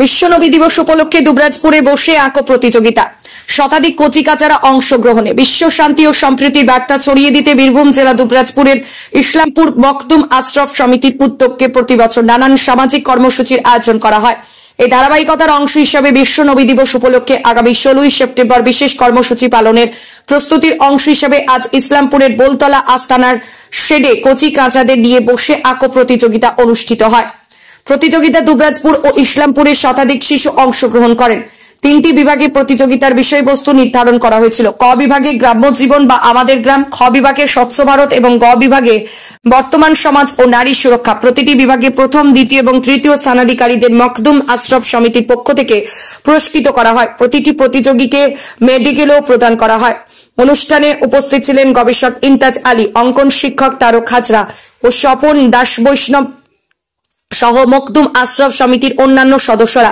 বিশ্ব নবী দিবস উপলক্ষে দুবরাজপুরে বসে আঁকো প্রতিযোগিতা, শতাধিক কচিকাচারা অংশগ্রহণে। বিশ্ব শান্তি ও সম্প্রীতির বার্তা ছড়িয়ে দিতে বীরভূম জেলা দুবরাজপুরের ইসলামপুর মখদুম আশরাফ সমিতির উদ্যোগে প্রতি বছর নানান সামাজিক কর্মসূচির আয়োজন করা হয়। এই ধারাবাহিকতার অংশ হিসাবে বিশ্ব নবী দিবস উপলক্ষে আগামী 16ই সেপ্টেম্বর বিশেষ কর্মসূচি পালনের প্রস্তুতির অংশ হিসাবে আজ ইসলামপুরের বোলতলা আস্তানার শেডে কচিকাচাদের নিয়ে বসে আঁকো প্রতিযোগিতা অনুষ্ঠিত হয়। প্রতিযোগিতা দুবরাজপুর ও ইসলামপুরের শতাধিক শিশু অংশগ্রহণ করেন। 3টি বিভাগে প্রতিযোগিতার বিষয়বস্তু নির্ধারণ করা হয়েছিল। ক বিভাগে গ্রাম্য জীবন বা আমাদের গ্রাম, খ বিভাগে স্বচ্ছ ভারত এবং গ বিভাগে বর্তমান সমাজ ও নারী সুরক্ষা। প্রতিটি বিভাগে প্রথম, দ্বিতীয় এবং তৃতীয় স্থানাধিকারীদের মখদুম আশরাফ সমিতির পক্ষ থেকে পুরস্কৃত করা হয়। প্রতিটি প্রতিযোগীকে মেডিকেলও প্রদান করা হয়। অনুষ্ঠানে উপস্থিত ছিলেন গবেষক ইমতাজ আলী, অঙ্কন শিক্ষক তারক হাজরা ও স্বপন দাস বৈষ্ণব সহ মখদুম আশরাফ সমিতির অন্যান্য সদস্যরা।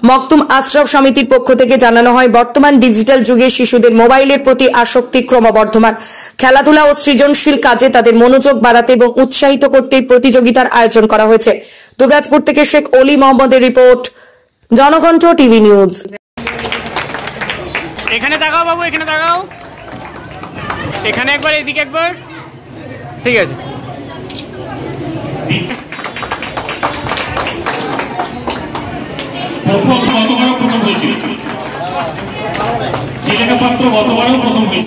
মখদুম আশরাফ সমিতির পক্ষ থেকে জানানো হয়, বর্তমান ডিজিটাল যুগে শিশুদের মোবাইলের প্রতি আসক্তি ক্রমবর্ধমান। খেলাধুলা ও সৃজনশীল কাজে তাদের মনোযোগ বাড়াতে এবং উৎসাহিত করতে প্রতিযোগিতার আয়োজন করা হয়েছে। দুবরাজপুর থেকে শেখ অলি মোহাম্মদের রিপোর্ট, জনকণ্ঠ টিভি নিউজ। এখানে তাকাও বাবু, এখানে তাকাও, এখানে একবার, এদিকে একবার, ঠিক আছে। গতবারও প্রথম হয়েছিল, ছেলেটা পাত্র গতবারও প্রথম হয়েছিল।